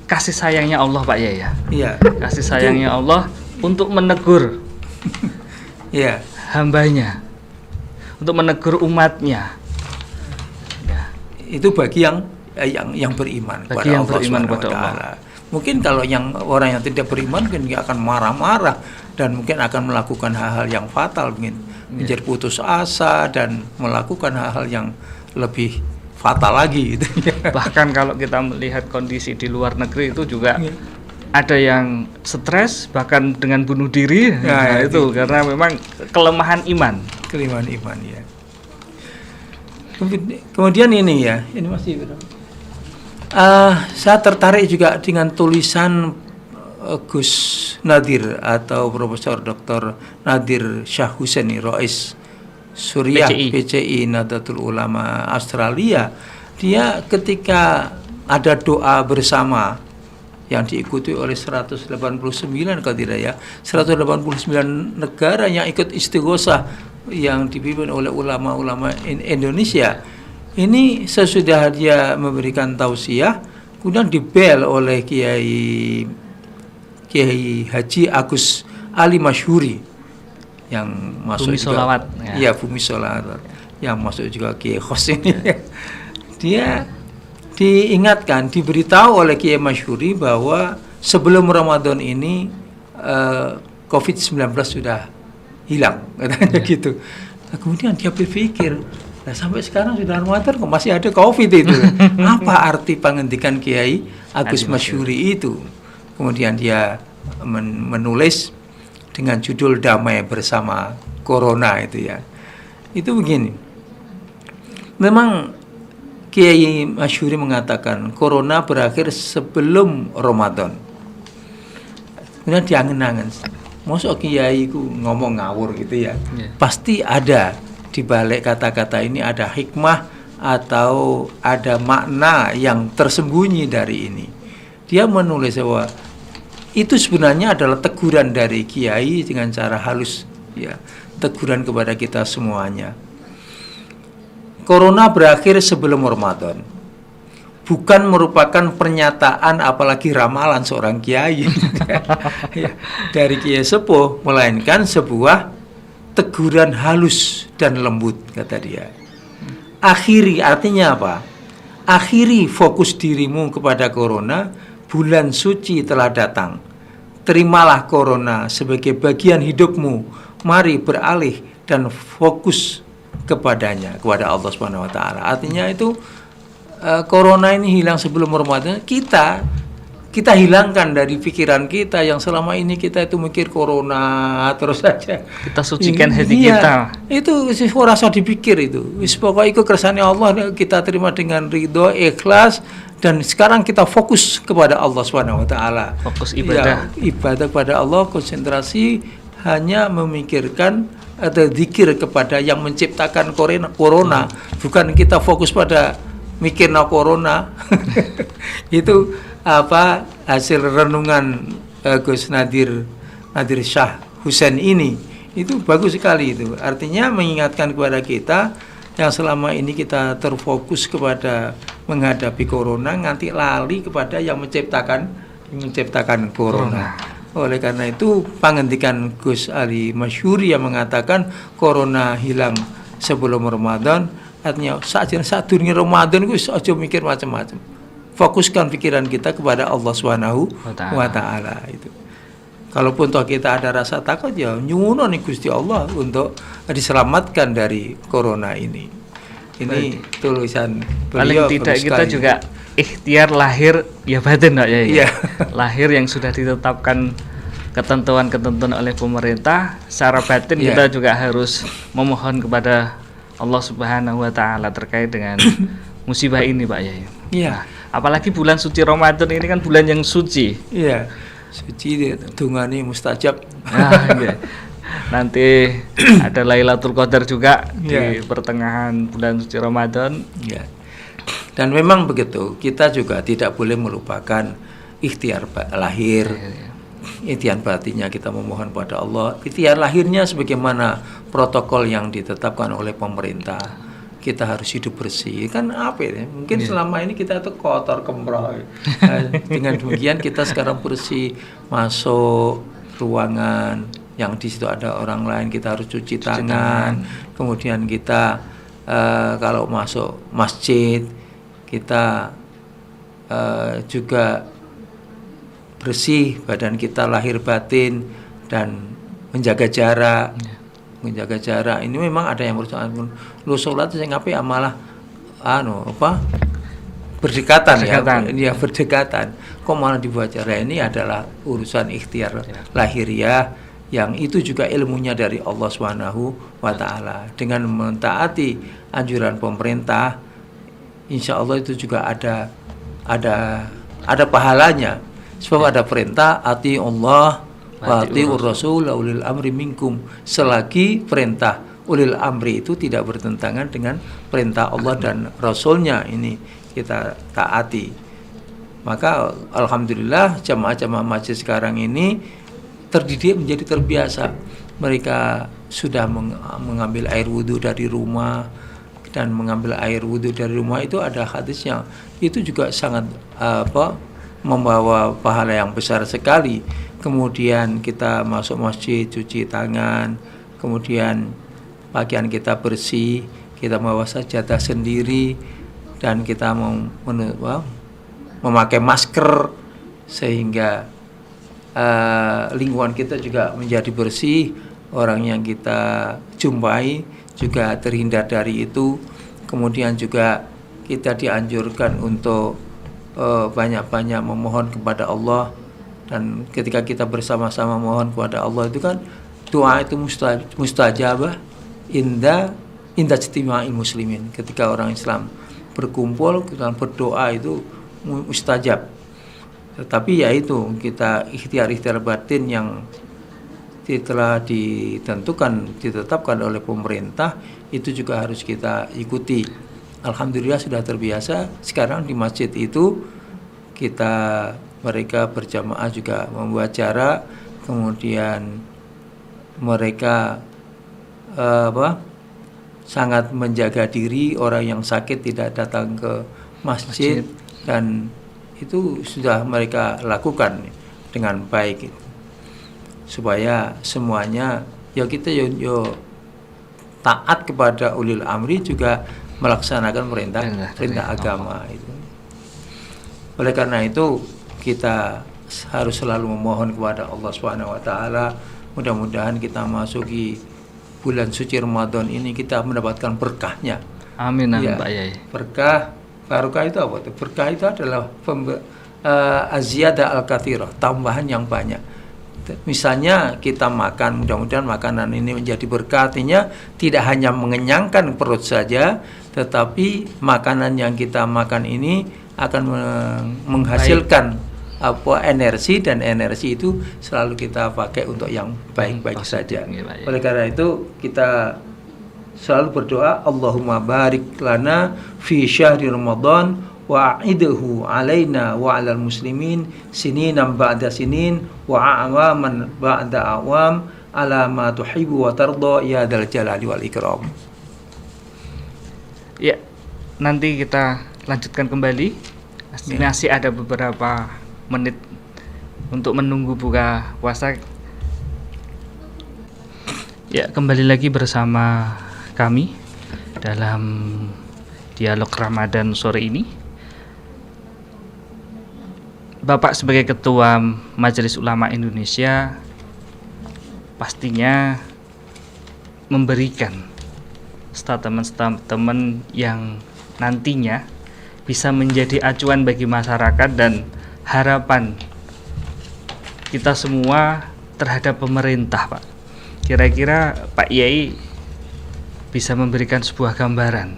kasih sayangnya Allah, Pak ya. Iya. Kasih sayangnya Allah untuk menegur hambanya, untuk menegur umatnya. Ya. Itu bagi yang beriman kepada Allah Subhanahu wa taala. Mungkin kalau orang yang tidak beriman mungkin dia akan marah-marah dan mungkin akan melakukan hal-hal yang fatal, mungkin menjadi putus asa dan melakukan hal-hal yang lebih fatal lagi gitu. Bahkan kalau kita melihat kondisi di luar negeri itu juga ada yang stres bahkan dengan bunuh diri. Nah, itu karena memang kelemahan iman ya. Kemudian ini masih saya tertarik juga dengan tulisan Gus Nadir atau Profesor Dr. Nadir Shah Hussein Rois Suriah PCI. PCI Nahdlatul Ulama Australia, dia ketika ada doa bersama yang diikuti oleh 189 kalau tidak ya, 189 negara yang ikut istighosah yang dipimpin oleh ulama-ulama Indonesia. Ini sesudah dia memberikan tausiah, kemudian dibel oleh Kiai Haji Agus Ali Masyhuri yang masuk Bumi juga, Sholawat, ya. Iya, Bumi Sholawat, yang masuk juga Kiai Khos ini. Dia diingatkan, diberitahu oleh Kiai Masyhuri bahwa sebelum Ramadan ini COVID-19 sudah hilang, katanya gitu. Nah, kemudian dia berpikir, nah, sampai sekarang sudah Ramadan kok masih ada COVID itu. Apa arti penghentikan Kiai Agus Masyhuri itu? Kemudian dia menulis dengan judul Damai Bersama Corona itu ya. Itu begini. Memang Kiai Masyhuri mengatakan Corona berakhir sebelum Ramadan. Kemudian diangen-angen, mosok kiai ku ngomong ngawur gitu ya. Pasti ada di balik kata-kata ini ada hikmah atau ada makna yang tersembunyi dari ini. Dia menulis bahwa itu sebenarnya adalah teguran dari kiai dengan cara halus ya, teguran kepada kita semuanya. Corona berakhir sebelum Ramadan bukan merupakan pernyataan apalagi ramalan seorang kiai ya, dari kiai sepuh, melainkan sebuah teguran halus dan lembut, kata dia. Akhiri artinya apa? Akhiri fokus dirimu kepada corona, bulan suci telah datang. Terimalah corona sebagai bagian hidupmu. Mari beralih dan fokus kepadanya, kepada Allah Subhanahu wa taala. Artinya itu corona ini hilang sebelum Ramadan, kita hilangkan dari pikiran kita yang selama ini kita itu mikir corona terus saja. Kita sucikan hati kita. Itu sih rasa dipikir itu. Wis pokoknya iku kersane Allah, kita terima dengan ridho, ikhlas, dan sekarang kita fokus kepada Allah Subhanahu wa taala. Fokus ibadah. Ya, ibadah kepada Allah, konsentrasi hanya memikirkan atau zikir kepada yang menciptakan corona, bukan kita fokus pada mikirna corona. Itu apa hasil renungan Gus Nadir Shah Husain ini, itu bagus sekali itu. Artinya mengingatkan kepada kita yang selama ini kita terfokus kepada menghadapi corona, nanti lali kepada yang menciptakan corona. Oleh karena itu penghentikan Gus Ali Masyhuri yang mengatakan corona hilang sebelum Ramadan, artinya saat dunia Ramadan gue aja mikir macam-macam. Fokuskan pikiran kita kepada Allah Subhanahu wa taala itu. Kalaupun toh kita ada rasa takut, ya nyuwun nih Gusti Allah untuk diselamatkan dari corona ini. Ini tulisan beliau. Paling tidak kita juga ikhtiar lahir ya batin, Pak ya. Iya. Lahir yang sudah ditetapkan ketentuan-ketentuan oleh pemerintah, secara batin Iya. kita juga harus memohon kepada Allah Subhanahu wa taala terkait dengan musibah ini, Pak Yai. Iya. Nah, apalagi bulan suci Ramadan ini kan bulan yang suci. Iya. Suci dungane mustajab. Nah, iya. Nanti ada Lailatul Qadar juga di Iya. pertengahan bulan suci Ramadan. Ya. Dan memang begitu, kita juga tidak boleh melupakan ikhtiar lahir, ikhtiar batinnya kita memohon pada Allah. Ikhtiar lahirnya sebagaimana protokol yang ditetapkan oleh pemerintah. Kita harus hidup bersih. Kan apa ya? Mungkin selama ini kita itu kotor kemroh. Dengan demikian kita sekarang bersih, masuk ruangan yang di situ ada orang lain, kita harus cuci tangan. Kemudian kita kalau masuk masjid kita juga bersih badan kita lahir batin dan menjaga jarak. Menjaga jarak ini memang ada yang berusaha lu sholat saya ngapain malah berdekatan. Ya berdekatan kok malah dibuat jarak. Ini adalah urusan ikhtiar lahiriah yang itu juga ilmunya dari Allah Subhanahu wa taala. Dengan mentaati anjuran pemerintah, insya Allah itu juga ada pahalanya. Sebab ada perintah ati Allah wa atiur rasul ulil amri minkum. Selagi perintah ulil amri itu tidak bertentangan dengan perintah Allah dan Rasulnya, ini kita taati. Maka alhamdulillah jamaah-jamaah masjid sekarang ini terdidik menjadi terbiasa. Mereka sudah mengambil air wudhu dari rumah, dan mengambil air wudhu dari rumah itu ada hadisnya. Itu juga sangat membawa pahala yang besar sekali. Kemudian kita masuk masjid, cuci tangan, kemudian pakaian kita bersih, kita membawa sajadah sendiri, dan kita memakai masker sehingga lingkungan kita juga menjadi bersih, orang yang kita jumpai juga terhindar dari itu. Kemudian juga kita dianjurkan untuk banyak-banyak memohon kepada Allah, dan ketika kita bersama-sama mohon kepada Allah itu kan doa itu mustajabah inda ijtima'il muslimin. Ketika orang Islam berkumpul dan berdoa itu mustajab. Tetapi ya itu, kita ikhtiar batin yang telah ditetapkan oleh pemerintah itu juga harus kita ikuti. Alhamdulillah sudah terbiasa. Sekarang di masjid itu mereka berjamaah juga membuat jarak, kemudian mereka sangat menjaga diri, orang yang sakit tidak datang ke masjid. Dan itu sudah mereka lakukan dengan baik, supaya semuanya kita taat kepada ulil amri, juga melaksanakan perintah agama itu. Oleh karena itu kita harus selalu memohon kepada Allah Subhanahu wa taala, mudah-mudahan kita masuki bulan suci Ramadan ini kita mendapatkan berkahnya. Amin, amin, Pak Yai. Barokah itu apa? Berkah itu adalah aziyadah al-kathirah, tambahan yang banyak. Misalnya kita makan, mudah-mudahan makanan ini menjadi berkah, artinya tidak hanya mengenyangkan perut saja, tetapi makanan yang kita makan ini akan menghasilkan energi, dan energi itu selalu kita pakai untuk yang baik-baik saja. Oleh karena itu kita selalu berdoa, Allahumma barik lana fi syahri Ramadan wa'idhu alaina wa 'alal muslimin sininan ba'da sinin wa a'waman ba'da a'wam ala ma tuhibbu wa tarda ya dzal jalali wal ikram. Ya, nanti kita lanjutkan kembali. Masih ada beberapa menit untuk menunggu buka puasa. Ya, kembali lagi bersama kami dalam dialog Ramadan sore ini. Bapak sebagai Ketua Majelis Ulama Indonesia pastinya memberikan statement-statement yang nantinya bisa menjadi acuan bagi masyarakat dan harapan kita semua terhadap pemerintah, Pak. Kira-kira Pak Yai bisa memberikan sebuah gambaran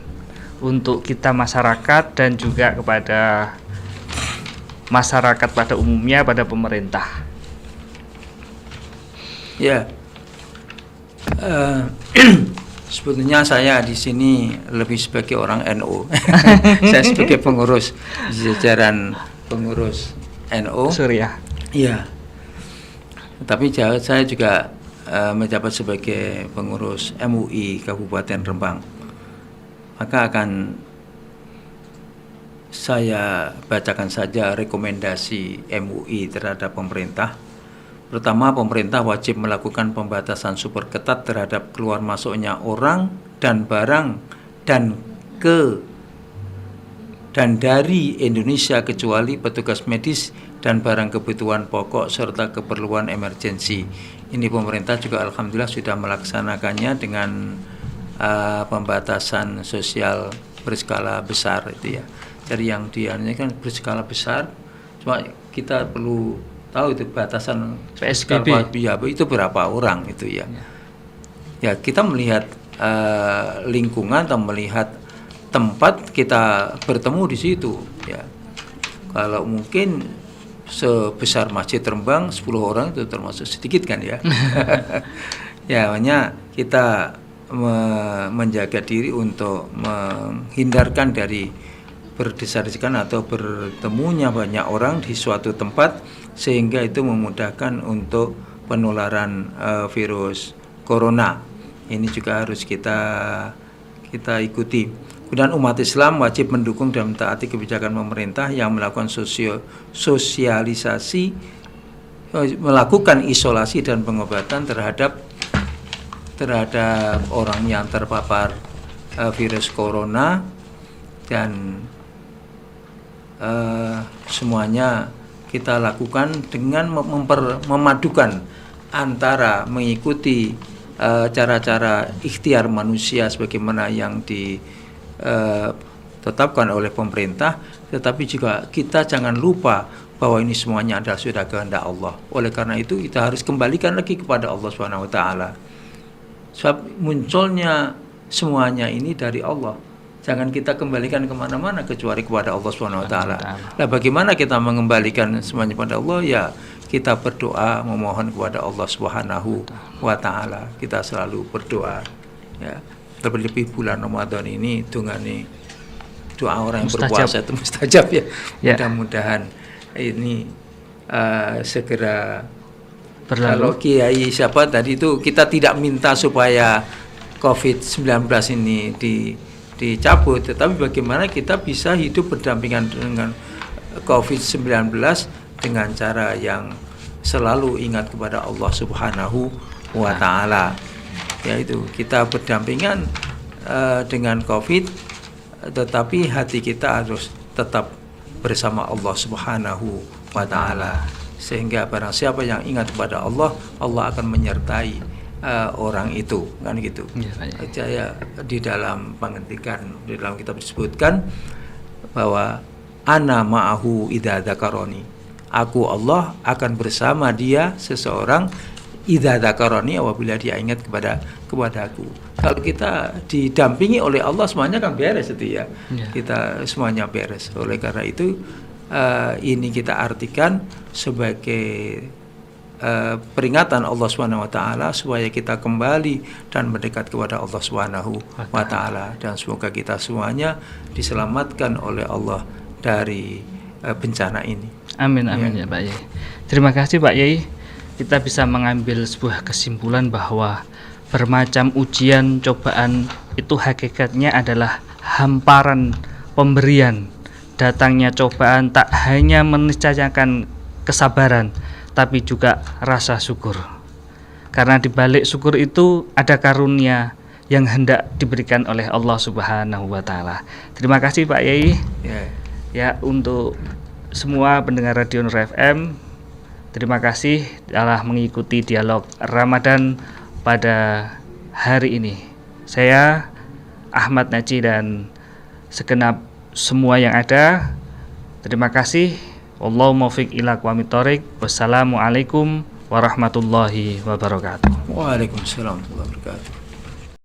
untuk kita masyarakat dan juga kepada masyarakat pada umumnya, pada pemerintah. Ya, sebetulnya saya di sini lebih sebagai orang NU. Saya sebagai pengurus jajaran pengurus NU. Suriah. Iya. Tapi saya juga menjabat sebagai pengurus MUI Kabupaten Rembang. Maka akan saya bacakan saja rekomendasi MUI terhadap pemerintah. Pertama, pemerintah wajib melakukan pembatasan super ketat terhadap keluar masuknya orang dan barang dan dari Indonesia kecuali petugas medis dan barang kebutuhan pokok serta keperluan emergensi. Ini pemerintah juga alhamdulillah sudah melaksanakannya dengan pembatasan sosial berskala besar itu ya. Jadi yang ini kan berskala besar, cuma kita perlu tahu itu batasan PSBB itu berapa orang itu ya. Ya kita melihat lingkungan atau melihat tempat kita bertemu di situ ya. Kalau mungkin sebesar Masjid Rembang 10 orang itu termasuk sedikit kan ya. Ya, makanya kita menjaga diri untuk menghindarkan dari berdesak-desakan atau bertemunya banyak orang di suatu tempat, sehingga itu memudahkan untuk penularan virus corona. Ini juga harus kita ikuti. Kemudian umat Islam wajib mendukung dan mentaati kebijakan pemerintah yang melakukan sosialisasi, melakukan isolasi dan pengobatan terhadap orang yang terpapar virus corona, dan semuanya kita lakukan dengan memadukan antara mengikuti cara-cara ikhtiar manusia sebagaimana yang ditetapkan oleh pemerintah, tetapi juga kita jangan lupa bahwa ini semuanya adalah sudah kehendak Allah. Oleh karena itu kita harus kembalikan lagi kepada Allah Subhanahu wa taala. Sebab munculnya semuanya ini dari Allah. Jangan kita kembalikan kemana-mana kecuali kepada Allah Subhanahu wa taala. Nah, bagaimana kita mengembalikan semuanya kepada Allah? Ya, kita berdoa memohon kepada Allah Subhanahu wa taala. Kita selalu berdoa. Ya, terlebih bulan Ramadan ini dungane doa orang yang berpuasa itu mustajab ya. Mudah-mudahan ini segera berlalu. Kalau Kiai siapa tadi itu, kita tidak minta supaya COVID-19 ini dicabut, tetapi bagaimana kita bisa hidup berdampingan dengan COVID-19 dengan cara yang selalu ingat kepada Allah Subhanahu wa taala. Yaitu kita berdampingan dengan COVID, tetapi hati kita harus tetap bersama Allah Subhanahu wa taala. Sehingga barang siapa yang ingat kepada Allah, Allah akan menyertai orang itu, kan gitu. Saya di dalam pengetikan, di dalam kitab disebutkan bahwa ana ma'ahu idza dzakaroni. Aku Allah akan bersama dia seseorang idza dzakaroni, apabila dia ingat kepadaku. Kalau kita didampingi oleh Allah, semuanya kan beres itu ya. Kita semuanya beres. Oleh karena itu ini kita artikan sebagai peringatan Allah Subhanahu wa taala supaya kita kembali dan mendekat kepada Allah Subhanahu wa taala, dan semoga kita semuanya diselamatkan oleh Allah dari bencana ini. Amin ya Pak Yai. Terima kasih Pak Yai. Kita bisa mengambil sebuah kesimpulan bahwa bermacam ujian, cobaan itu hakikatnya adalah hamparan pemberian. Datangnya cobaan tak hanya meniscayakan kesabaran, tapi juga rasa syukur. Karena di balik syukur itu ada karunia yang hendak diberikan oleh Allah Subhanahu wa taala. Terima kasih Pak Yai. Ya, untuk semua pendengar Radio Nur FM, terima kasih telah mengikuti dialog Ramadan pada hari ini. Saya Ahmad Naji dan segenap semua yang ada, terima kasih. Wallahu muwaffiq ila aqwamit thoriq. Wassalamualaikum warahmatullahi wabarakatuh. Waalaikumsalam warahmatullahi wabarakatuh.